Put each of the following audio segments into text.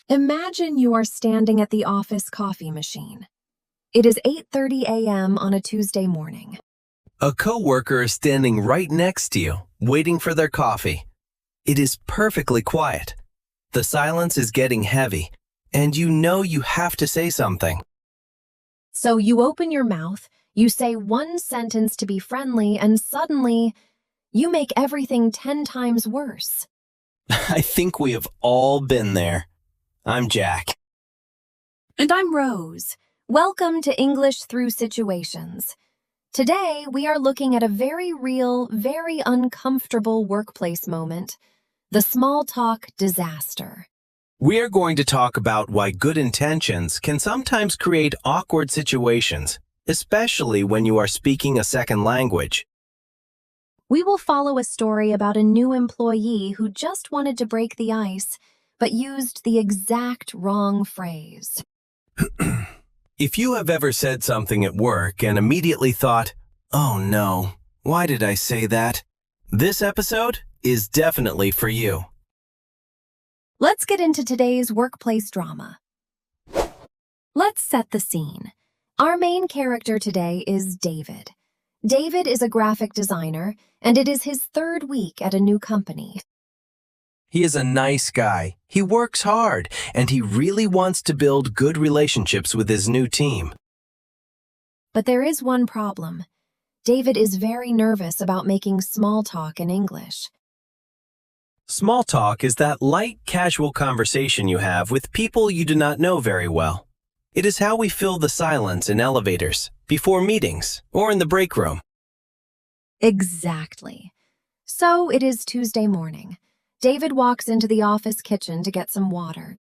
Imagine you are standing at the office coffee machine. It is 8:30 a.m. on a Tuesday morning. A coworker is standing right next to you, waiting for their coffee. It is perfectly quiet. The silence is getting heavy, and you know you have to say something. So you open your mouth, you say one sentence to be friendly, and suddenly, you make everything 10 times worse. I think we have all been there. I'm Jack. And I'm Rose. Welcome to English Through Situations. Today, we are looking at a very real, very uncomfortable workplace moment, the small talk disaster. We are going to talk about why good intentions can sometimes create awkward situations, especially when you are speaking a second language. We will follow a story about a new employee who just wanted to break the ice, but used the exact wrong phrase. If you have ever said something at work and immediately thought, "Oh no, why did I say that?" This episode is definitely for you. Let's get into today's workplace drama. Let's set the scene. Our main character today is David. David is a graphic designer, and it is his third week at a new company. He is a nice guy. He works hard, and he really wants to build good relationships with his new team. But there is one problem. David is very nervous about making small talk in English. Small talk is that light, casual conversation you have with people you do not know very well. It is how we fill the silence in elevators, before meetings, or in the break room. Exactly. So it is Tuesday morning. David walks into the office kitchen to get some water.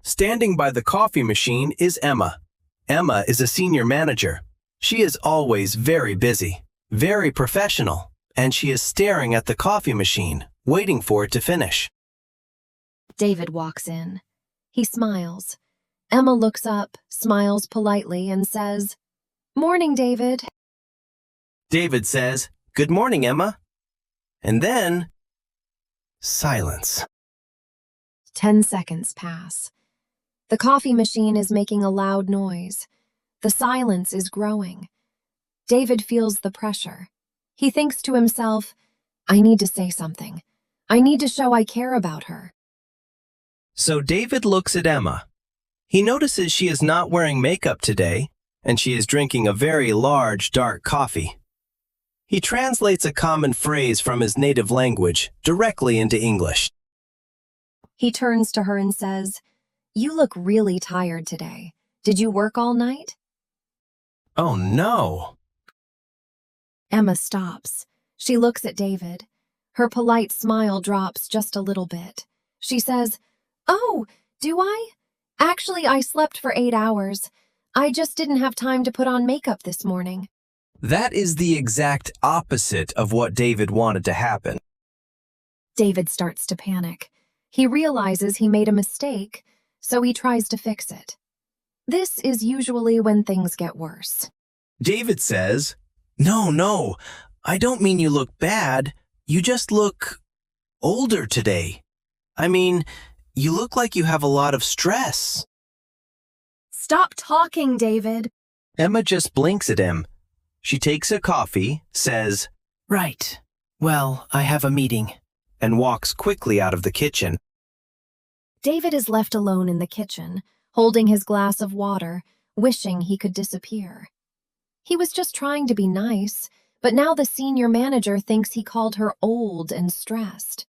Standing by the coffee machine is Emma. Emma is a senior manager. She is always very busy, very professional, and she is staring at the coffee machine, waiting for it to finish. David walks in. He smiles. Emma looks up, smiles politely, and says, "Morning, David." David says, "Good morning, Emma." And then, silence. 10 seconds pass. The coffee machine is making a loud noise. The silence is growing. David feels the pressure. He thinks to himself, "I need to say something. I need to show I care about her." So David looks at Emma. He notices she is not wearing makeup today, and she is drinking a very large, dark coffee. He translates a common phrase from his native language directly into English. He turns to her and says, "You look really tired today. Did you work all night?" Oh no! Emma stops. She looks at David. Her polite smile drops just a little bit. She says, "Oh, do I? Actually, I slept for 8 hours. I just didn't have time to put on makeup this morning." That is the exact opposite of what David wanted to happen. David starts to panic. He realizes he made a mistake, so he tries to fix it. This is usually when things get worse. David says, No, I don't mean you look bad. You just look older today. I mean, you look like you have a lot of stress." "Stop talking, David." Emma just blinks at him. She takes a coffee, says, "Right. Well, I have a meeting," and walks quickly out of the kitchen. David is left alone in the kitchen, holding his glass of water, wishing he could disappear. He was just trying to be nice, but now the senior manager thinks he called her old and stressed.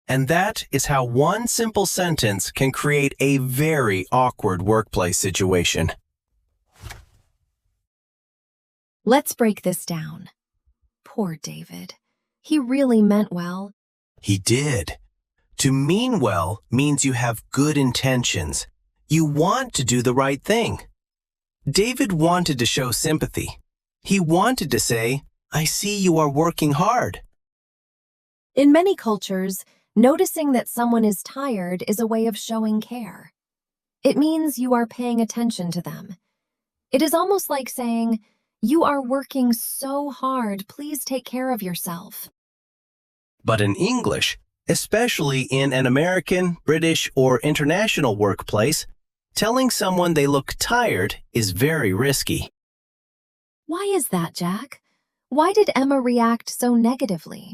And that is how one simple sentence can create a very awkward workplace situation. Let's break this down. Poor David. He really meant well. He did. To mean well means you have good intentions. You want to do the right thing. David wanted to show sympathy. He wanted to say, "I see you are working hard." In many cultures, noticing that someone is tired is a way of showing care. It means you are paying attention to them. It is almost like saying, "You are working so hard, please take care of yourself." But in English, Especially in an American, British, or international workplace, telling someone they look tired is very risky. Why is that, Jack? Why did Emma react so negatively?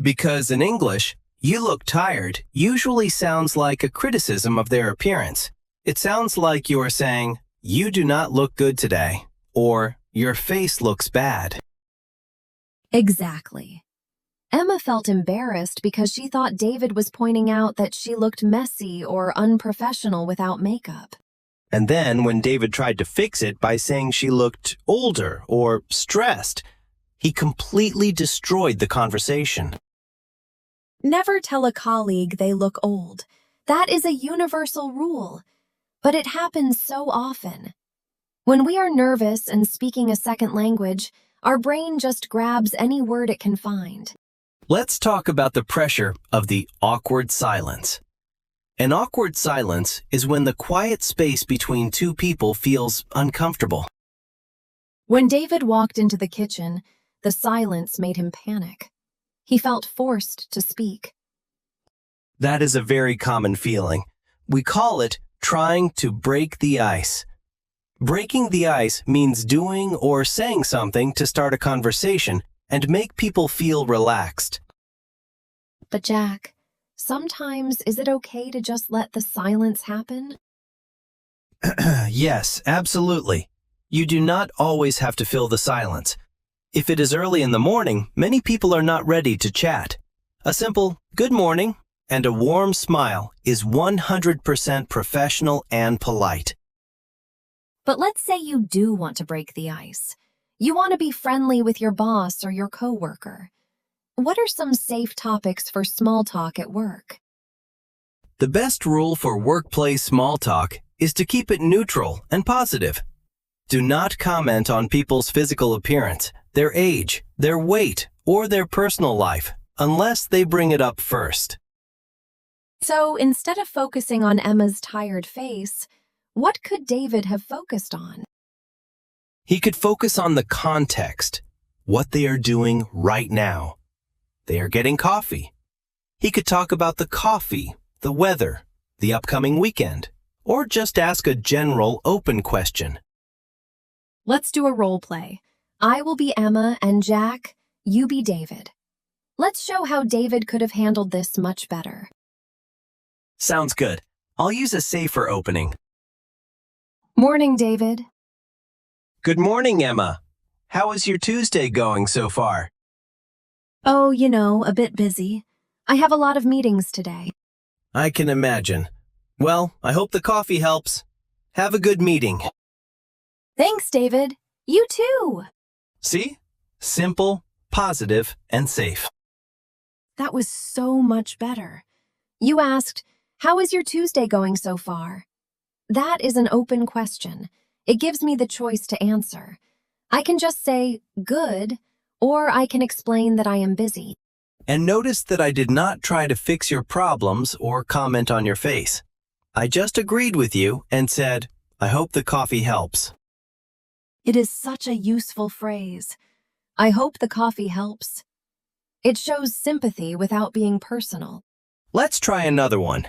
Because in English, "you look tired" usually sounds like a criticism of their appearance. It sounds like you are saying, "You do not look good today," or "your face looks bad." Exactly. Emma felt embarrassed because she thought David was pointing out that she looked messy or unprofessional without makeup. And then when David tried to fix it by saying she looked older or stressed, he completely destroyed the conversation. Never tell a colleague they look old. That is a universal rule, but it happens so often. When we are nervous and speaking a second language, our brain just grabs any word it can find. Let's talk about the pressure of the awkward silence. An awkward silence is when the quiet space between two people feels uncomfortable. When David walked into the kitchen, the silence made him panic. He felt forced to speak. That is a very common feeling. We call it trying to break the ice. Breaking the ice means doing or saying something to start a conversation and make people feel relaxed. But Jack, sometimes is it okay to just let the silence happen? Yes, absolutely. You do not always have to fill the silence. If it is early in the morning, many people are not ready to chat. A simple "good morning" and a warm smile is 100% professional and polite. But let's say you do want to break the ice. You want to be friendly with your boss or your coworker. What are some safe topics for small talk at work? The best rule for workplace small talk is to keep it neutral and positive. Do not comment on people's physical appearance, their age, their weight, or their personal life, unless they bring it up first. So instead of focusing on Emma's tired face, what could David have focused on? He could focus on the context, what they are doing right now. They are getting coffee. He could talk about the coffee, the weather, the upcoming weekend, or just ask a general open question. Let's do a role play. I will be Emma and Jack, you be David. Let's show how David could have handled this much better. Sounds good. I'll use a safer opening. Morning, David. Good morning, Emma. How is your Tuesday going so far? Oh, a bit busy. I have a lot of meetings today. I can imagine. Well, I hope the coffee helps. Have a good meeting. Thanks, David. You too. See? Simple, positive, and safe. That was so much better. You asked, how is your Tuesday going so far? That is an open question. It gives me the choice to answer. I can just say, good, or I can explain that I am busy. And notice that I did not try to fix your problems or comment on your face. I just agreed with you and said, I hope the coffee helps. It is such a useful phrase. I hope the coffee helps. It shows sympathy without being personal. Let's try another one.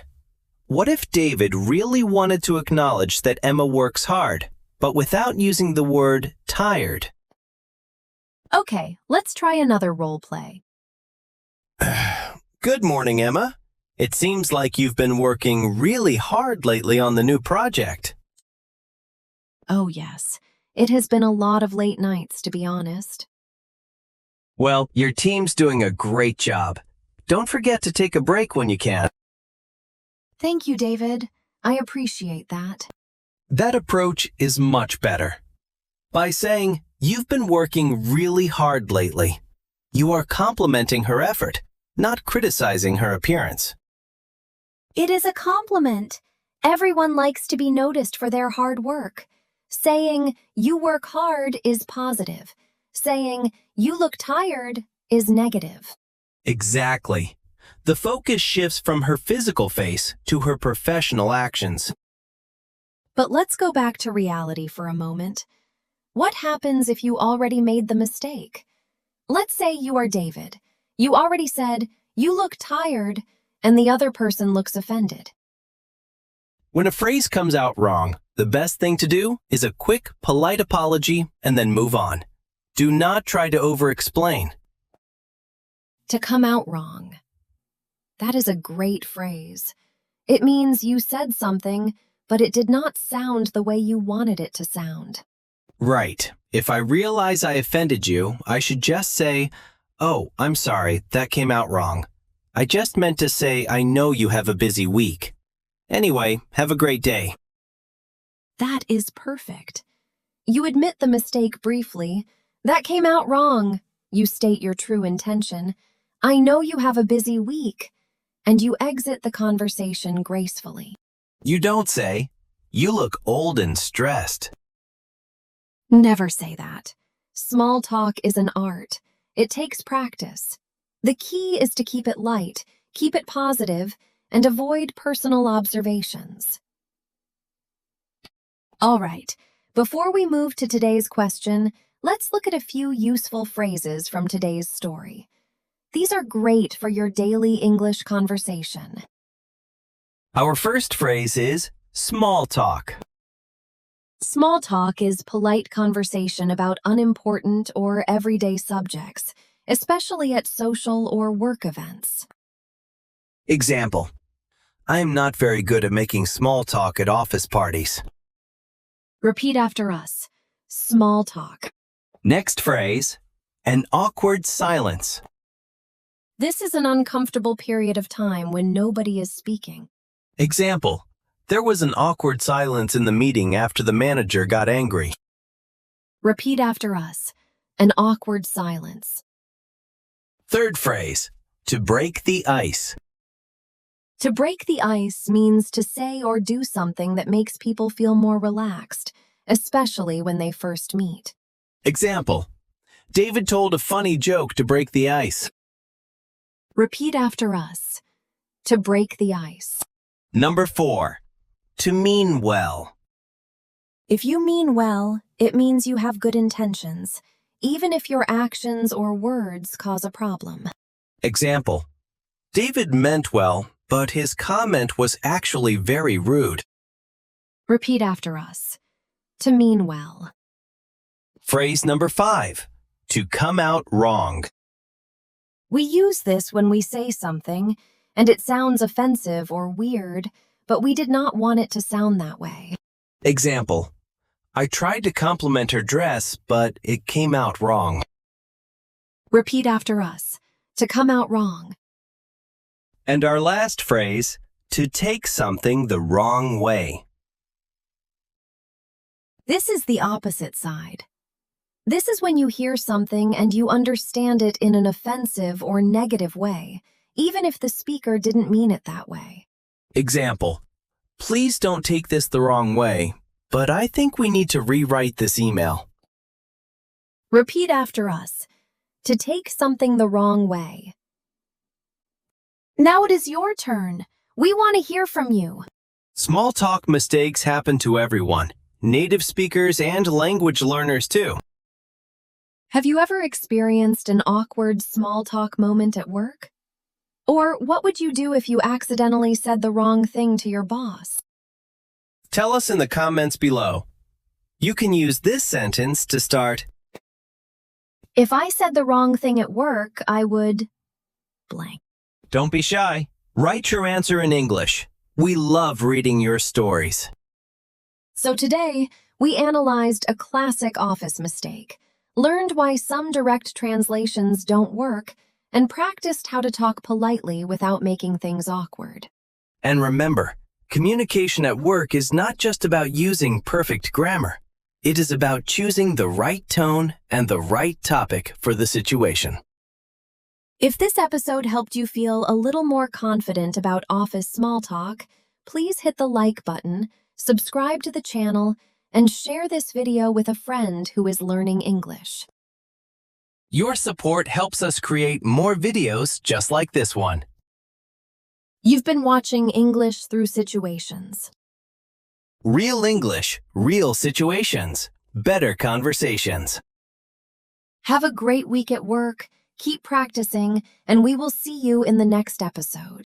What if David really wanted to acknowledge that Emma works hard, but without using the word tired? Okay, let's try another role play. Good morning, Emma. It seems like you've been working really hard lately on the new project. Oh yes, it has been a lot of late nights, to be honest. Well, your team's doing a great job. Don't forget to take a break when you can. Thank you, David. I appreciate that. That approach is much better. By saying, you've been working really hard lately, you are complimenting her effort, not criticizing her appearance. It is a compliment. Everyone likes to be noticed for their hard work. Saying, you work hard is positive. Saying, you look tired is negative. Exactly. The focus shifts from her physical face to her professional actions. But let's go back to reality for a moment. What happens if you already made the mistake? Let's say you are David. You already said, you look tired, and the other person looks offended. When a phrase comes out wrong, the best thing to do is a quick, polite apology and then move on. Do not try to over-explain. To come out wrong. That is a great phrase. It means you said something, but it did not sound the way you wanted it to sound. Right. If I realize I offended you, I should just say, "Oh, I'm sorry, that came out wrong. I just meant to say I know you have a busy week. Anyway, have a great day." That is perfect. You admit the mistake briefly. That came out wrong. You state your true intention. I know you have a busy week. And you exit the conversation gracefully. You don't say, "You look old and stressed." Never say that. Small talk is an art. It takes practice. The key is to keep it light, keep it positive, and avoid personal observations. All right, before we move to today's question, let's look at a few useful phrases from today's story. These are great for your daily English conversation. Our first phrase is small talk. Small talk is polite conversation about unimportant or everyday subjects, especially at social or work events. Example: I am not very good at making small talk at office parties. Repeat after us. Small talk. Next phrase, an awkward silence. This is an uncomfortable period of time when nobody is speaking. Example: there was an awkward silence in the meeting after the manager got angry. Repeat after us. An awkward silence. Third phrase, to break the ice. To break the ice means to say or do something that makes people feel more relaxed, especially when they first meet. Example: David told a funny joke to break the ice. Repeat after us. To break the ice. Number 4, to mean well. If you mean well, it means you have good intentions, even if your actions or words cause a problem. Example: David meant well, but his comment was actually very rude. Repeat after us. To mean well. Phrase number 5, to come out wrong. We use this when we say something, and it sounds offensive or weird, but we did not want it to sound that way. Example: I tried to compliment her dress, but it came out wrong. Repeat after us. To come out wrong. And our last phrase, to take something the wrong way. This is the opposite side. This is when you hear something and you understand it in an offensive or negative way, even if the speaker didn't mean it that way. Example: please don't take this the wrong way, but I think we need to rewrite this email. Repeat after us. To take something the wrong way. Now it is your turn. We want to hear from you. Small talk mistakes happen to everyone, native speakers and language learners too. Have you ever experienced an awkward small talk moment at work? Or what would you do if you accidentally said the wrong thing to your boss? Tell us in the comments below. You can use this sentence to start. If I said the wrong thing at work, I would blank. Don't be shy. Write your answer in English. We love reading your stories. So today, we analyzed a classic office mistake, learned why some direct translations don't work, and practiced how to talk politely without making things awkward. And remember, communication at work is not just about using perfect grammar. It is about choosing the right tone and the right topic for the situation. If this episode helped you feel a little more confident about office small talk, please hit the like button, subscribe to the channel, and share this video with a friend who is learning English. Your support helps us create more videos just like this one. You've been watching English Through Situations. Real English, real situations, better conversations. Have a great week at work, keep practicing, and we will see you in the next episode.